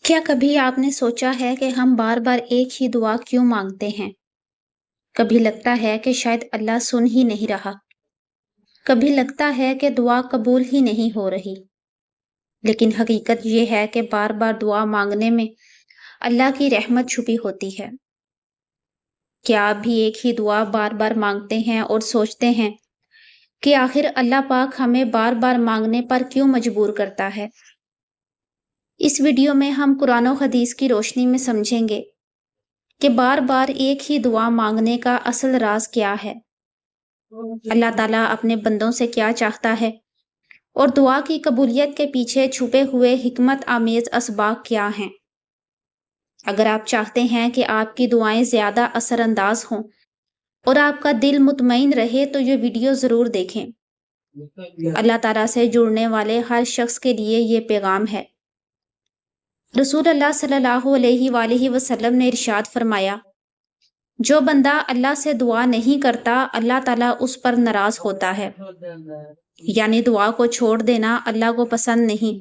کیا کبھی آپ نے سوچا ہے کہ ہم بار بار ایک ہی دعا کیوں مانگتے ہیں؟ کبھی لگتا ہے کہ شاید اللہ سن ہی نہیں رہا، کبھی لگتا ہے کہ دعا قبول ہی نہیں ہو رہی، لیکن حقیقت یہ ہے کہ بار بار دعا مانگنے میں اللہ کی رحمت چھپی ہوتی ہے۔ کیا آپ بھی ایک ہی دعا بار بار مانگتے ہیں اور سوچتے ہیں کہ آخر اللہ پاک ہمیں بار بار مانگنے پر کیوں مجبور کرتا ہے؟ اس ویڈیو میں ہم قرآن و حدیث کی روشنی میں سمجھیں گے کہ بار بار ایک ہی دعا مانگنے کا اصل راز کیا ہے، اللہ تعالیٰ اپنے بندوں سے کیا چاہتا ہے، اور دعا کی قبولیت کے پیچھے چھپے ہوئے حکمت آمیز اسباق کیا ہیں۔ اگر آپ چاہتے ہیں کہ آپ کی دعائیں زیادہ اثر انداز ہوں اور آپ کا دل مطمئن رہے تو یہ ویڈیو ضرور دیکھیں۔ اللہ تعالیٰ سے جڑنے والے ہر شخص کے لیے یہ پیغام ہے۔ رسول اللہ صلی اللہ علیہ وآلہ وسلم نے ارشاد فرمایا، جو بندہ اللہ سے دعا نہیں کرتا اللہ تعالیٰ اس پر ناراض ہوتا ہے، یعنی دعا کو چھوڑ دینا اللہ کو پسند نہیں۔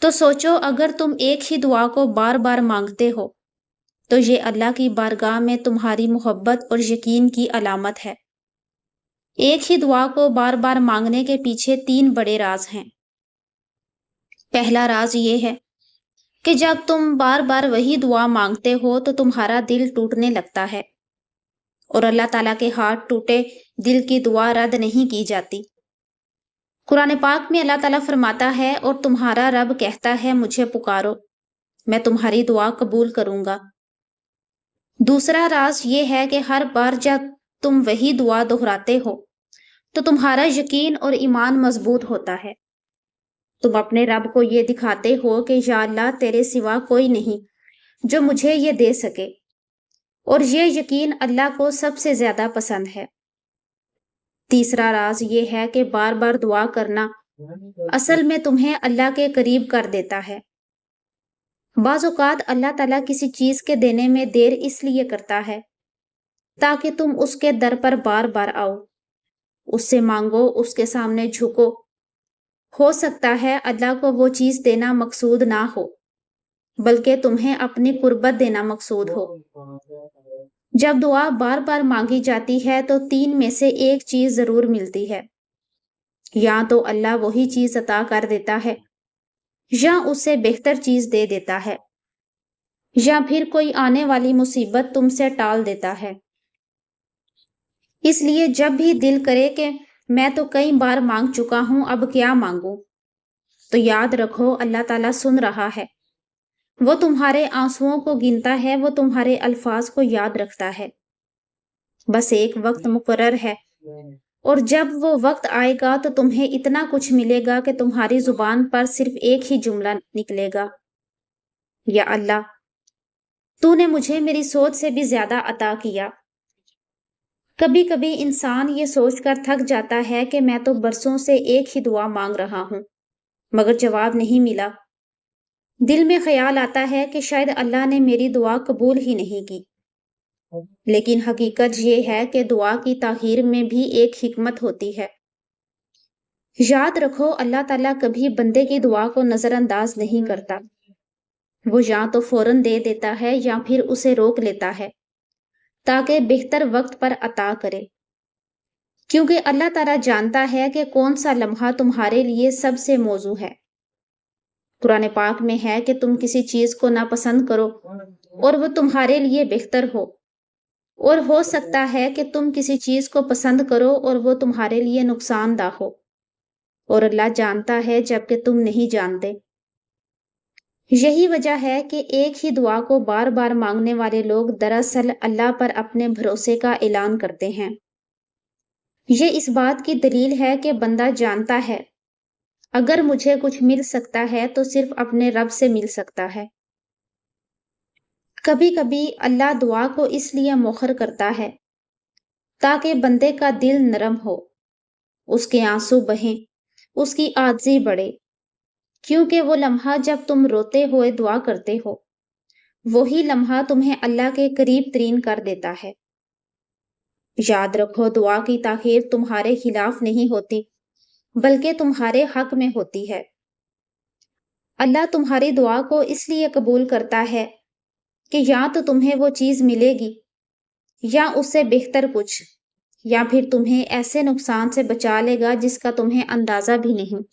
تو سوچو، اگر تم ایک ہی دعا کو بار بار مانگتے ہو تو یہ اللہ کی بارگاہ میں تمہاری محبت اور یقین کی علامت ہے۔ ایک ہی دعا کو بار بار مانگنے کے پیچھے 3 بڑے راز ہیں۔ پہلا راز یہ ہے کہ جب تم بار بار وہی دعا مانگتے ہو تو تمہارا دل ٹوٹنے لگتا ہے، اور اللہ تعالیٰ کے ہاتھ ٹوٹے دل کی دعا رد نہیں کی جاتی۔ قرآن پاک میں اللہ تعالیٰ فرماتا ہے، اور تمہارا رب کہتا ہے مجھے پکارو، میں تمہاری دعا قبول کروں گا۔ دوسرا راز یہ ہے کہ ہر بار جب تم وہی دعا دہراتے ہو تو تمہارا یقین اور ایمان مضبوط ہوتا ہے۔ تم اپنے رب کو یہ دکھاتے ہو کہ یا اللہ، تیرے سوا کوئی نہیں جو مجھے یہ دے سکے، اور یہ یقین اللہ کو سب سے زیادہ پسند ہے۔ تیسرا راز یہ ہے کہ بار بار دعا کرنا اصل میں تمہیں اللہ کے قریب کر دیتا ہے۔ بعض اوقات اللہ تعالیٰ کسی چیز کے دینے میں دیر اس لیے کرتا ہے تاکہ تم اس کے در پر بار بار آؤ، اس سے مانگو، اس کے سامنے جھکو۔ ہو سکتا ہے اللہ کو وہ چیز دینا مقصود نہ ہو، بلکہ تمہیں اپنی قربت دینا مقصود ہو۔ جب دعا بار بار مانگی جاتی ہے تو 3 میں سے ایک چیز ضرور ملتی ہے۔ یا تو اللہ وہی چیز عطا کر دیتا ہے، یا اس سے بہتر چیز دے دیتا ہے، یا پھر کوئی آنے والی مصیبت تم سے ٹال دیتا ہے۔ اس لیے جب بھی دل کرے کہ میں تو کئی بار مانگ چکا ہوں، اب کیا مانگوں، تو یاد رکھو اللہ تعالیٰ سن رہا ہے۔ وہ تمہارے آنسوؤں کو گنتا ہے، وہ تمہارے الفاظ کو یاد رکھتا ہے۔ بس ایک وقت مقرر ہے، اور جب وہ وقت آئے گا تو تمہیں اتنا کچھ ملے گا کہ تمہاری زبان پر صرف ایک ہی جملہ نکلے گا، یا اللہ، تو نے مجھے میری سوچ سے بھی زیادہ عطا کیا۔ کبھی کبھی انسان یہ سوچ کر تھک جاتا ہے کہ میں تو برسوں سے ایک ہی دعا مانگ رہا ہوں مگر جواب نہیں ملا۔ دل میں خیال آتا ہے کہ شاید اللہ نے میری دعا قبول ہی نہیں کی۔ لیکن حقیقت یہ ہے کہ دعا کی تاخیر میں بھی ایک حکمت ہوتی ہے۔ یاد رکھو، اللہ تعالیٰ کبھی بندے کی دعا کو نظر انداز نہیں کرتا۔ وہ یا تو فوراً دے دیتا ہے یا پھر اسے روک لیتا ہے تاکہ بہتر وقت پر عطا کرے، کیونکہ اللہ تعالیٰ جانتا ہے کہ کون سا لمحہ تمہارے لیے سب سے موزوں ہے۔ قرآن پاک میں ہے کہ تم کسی چیز کو ناپسند کرو اور وہ تمہارے لیے بہتر ہو، اور ہو سکتا ہے کہ تم کسی چیز کو پسند کرو اور وہ تمہارے لیے نقصان دہ ہو، اور اللہ جانتا ہے جبکہ تم نہیں جانتے۔ یہی وجہ ہے کہ ایک ہی دعا کو بار بار مانگنے والے لوگ دراصل اللہ پر اپنے بھروسے کا اعلان کرتے ہیں۔ یہ اس بات کی دلیل ہے کہ بندہ جانتا ہے اگر مجھے کچھ مل سکتا ہے تو صرف اپنے رب سے مل سکتا ہے۔ کبھی کبھی اللہ دعا کو اس لیے مؤخر کرتا ہے تاکہ بندے کا دل نرم ہو، اس کے آنسو بہیں، اس کی عاجزی بڑھے، کیونکہ وہ لمحہ جب تم روتے ہوئے دعا کرتے ہو وہی لمحہ تمہیں اللہ کے قریب ترین کر دیتا ہے۔ یاد رکھو، دعا کی تاخیر تمہارے خلاف نہیں ہوتی بلکہ تمہارے حق میں ہوتی ہے۔ اللہ تمہاری دعا کو اس لیے قبول کرتا ہے کہ یا تو تمہیں وہ چیز ملے گی یا اس سے بہتر کچھ، یا پھر تمہیں ایسے نقصان سے بچا لے گا جس کا تمہیں اندازہ بھی نہیں۔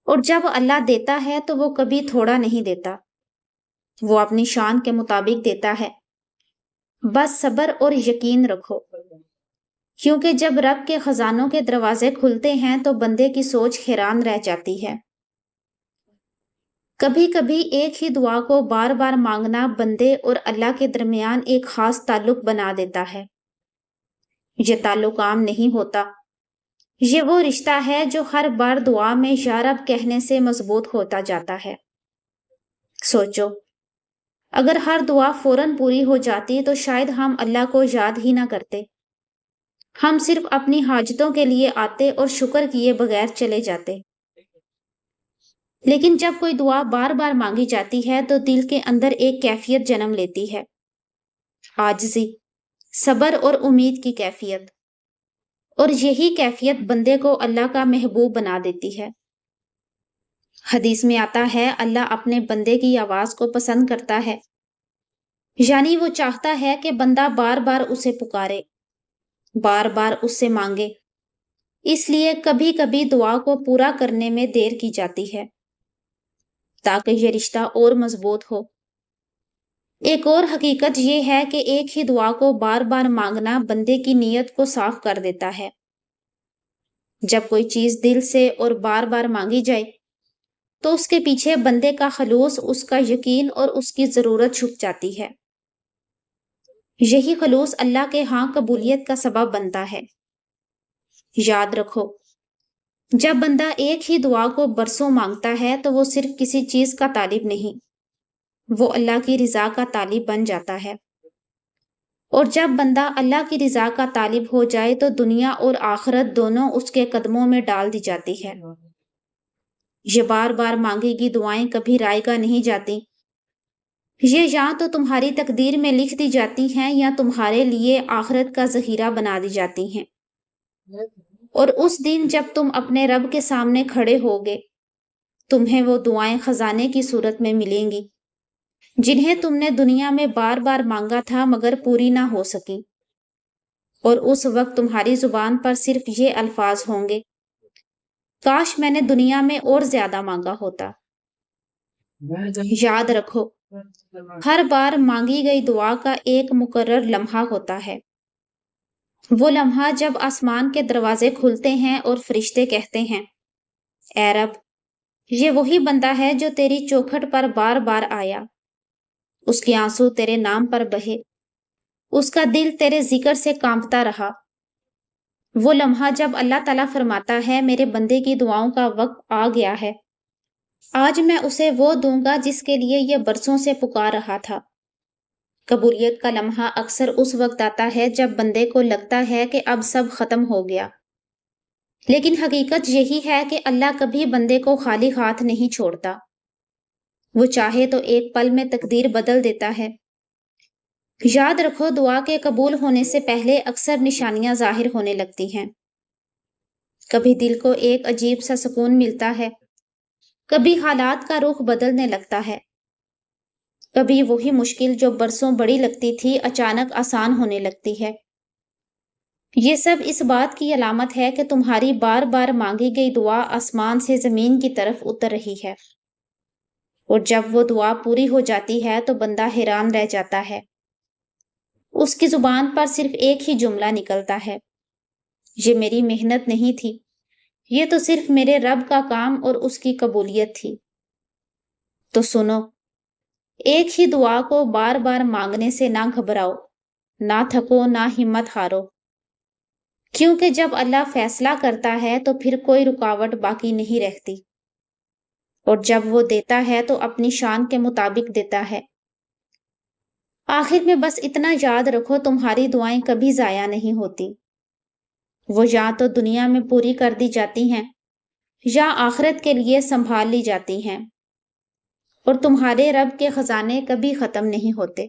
اور جب اللہ دیتا ہے تو وہ کبھی تھوڑا نہیں دیتا، وہ اپنی شان کے مطابق دیتا ہے۔ بس صبر اور یقین رکھو، کیونکہ جب رب کے خزانوں کے دروازے کھلتے ہیں تو بندے کی سوچ حیران رہ جاتی ہے۔ کبھی کبھی ایک ہی دعا کو بار بار مانگنا بندے اور اللہ کے درمیان ایک خاص تعلق بنا دیتا ہے۔ یہ تعلق عام نہیں ہوتا، یہ وہ رشتہ ہے جو ہر بار دعا میں یا رب کہنے سے مضبوط ہوتا جاتا ہے۔ سوچو، اگر ہر دعا فوراً پوری ہو جاتی تو شاید ہم اللہ کو یاد ہی نہ کرتے، ہم صرف اپنی حاجتوں کے لیے آتے اور شکر کیے بغیر چلے جاتے۔ لیکن جب کوئی دعا بار بار مانگی جاتی ہے تو دل کے اندر ایک کیفیت جنم لیتی ہے، عاجزی، صبر اور امید کی کیفیت، اور یہی کیفیت بندے کو اللہ کا محبوب بنا دیتی ہے۔ حدیث میں آتا ہے اللہ اپنے بندے کی آواز کو پسند کرتا ہے، یعنی وہ چاہتا ہے کہ بندہ بار بار اسے پکارے، بار بار اس سے مانگے۔ اس لیے کبھی کبھی دعا کو پورا کرنے میں دیر کی جاتی ہے تاکہ یہ رشتہ اور مضبوط ہو۔ ایک اور حقیقت یہ ہے کہ ایک ہی دعا کو بار بار مانگنا بندے کی نیت کو صاف کر دیتا ہے۔ جب کوئی چیز دل سے اور بار بار مانگی جائے تو اس کے پیچھے بندے کا خلوص، اس کا یقین اور اس کی ضرورت چھپ جاتی ہے۔ یہی خلوص اللہ کے ہاں قبولیت کا سبب بنتا ہے۔ یاد رکھو، جب بندہ ایک ہی دعا کو برسوں مانگتا ہے تو وہ صرف کسی چیز کا طالب نہیں، وہ اللہ کی رضا کا طالب بن جاتا ہے۔ اور جب بندہ اللہ کی رضا کا طالب ہو جائے تو دنیا اور آخرت دونوں اس کے قدموں میں ڈال دی جاتی ہے۔ یہ بار بار مانگی گی دعائیں کبھی رائے گا نہیں جاتی، یہ یا تو تمہاری تقدیر میں لکھ دی جاتی ہیں یا تمہارے لیے آخرت کا ذخیرہ بنا دی جاتی ہیں۔ اور اس دن جب تم اپنے رب کے سامنے کھڑے ہوگے، تمہیں وہ دعائیں خزانے کی صورت میں ملیں گی جنہیں تم نے دنیا میں بار بار مانگا تھا مگر پوری نہ ہو سکی۔ اور اس وقت تمہاری زبان پر صرف یہ الفاظ ہوں گے، کاش میں نے دنیا میں اور زیادہ مانگا ہوتا۔ یاد رکھو، ہر بار مانگی گئی دعا کا ایک مقرر لمحہ ہوتا ہے، وہ لمحہ جب آسمان کے دروازے کھلتے ہیں اور فرشتے کہتے ہیں، اے رب، یہ وہی بندہ ہے جو تیری چوکھٹ پر بار بار آیا، اس کے آنسو تیرے نام پر بہے، اس کا دل تیرے ذکر سے کانپتا رہا۔ وہ لمحہ جب اللہ تعالیٰ فرماتا ہے میرے بندے کی دعاؤں کا وقت آ گیا ہے، آج میں اسے وہ دوں گا جس کے لیے یہ برسوں سے پکار رہا تھا۔ قبولیت کا لمحہ اکثر اس وقت آتا ہے جب بندے کو لگتا ہے کہ اب سب ختم ہو گیا، لیکن حقیقت یہی ہے کہ اللہ کبھی بندے کو خالی ہاتھ نہیں چھوڑتا، وہ چاہے تو ایک پل میں تقدیر بدل دیتا ہے۔ یاد رکھو، دعا کے قبول ہونے سے پہلے اکثر نشانیاں ظاہر ہونے لگتی ہیں۔ کبھی دل کو ایک عجیب سا سکون ملتا ہے، کبھی حالات کا رخ بدلنے لگتا ہے، کبھی وہی مشکل جو برسوں بڑی لگتی تھی اچانک آسان ہونے لگتی ہے۔ یہ سب اس بات کی علامت ہے کہ تمہاری بار بار مانگی گئی دعا آسمان سے زمین کی طرف اتر رہی ہے، اور جب وہ دعا پوری ہو جاتی ہے تو بندہ حیران رہ جاتا ہے۔ اس کی زبان پر صرف ایک ہی جملہ نکلتا ہے، یہ میری محنت نہیں تھی، یہ تو صرف میرے رب کا کام اور اس کی قبولیت تھی۔ تو سنو، ایک ہی دعا کو بار بار مانگنے سے نہ گھبراؤ، نہ تھکو، نہ ہمت ہارو، کیونکہ جب اللہ فیصلہ کرتا ہے تو پھر کوئی رکاوٹ باقی نہیں رہتی، اور جب وہ دیتا ہے تو اپنی شان کے مطابق دیتا ہے۔ آخر میں بس اتنا یاد رکھو، تمہاری دعائیں کبھی ضائع نہیں ہوتی، وہ یا تو دنیا میں پوری کر دی جاتی ہیں یا آخرت کے لیے سنبھال لی جاتی ہیں، اور تمہارے رب کے خزانے کبھی ختم نہیں ہوتے۔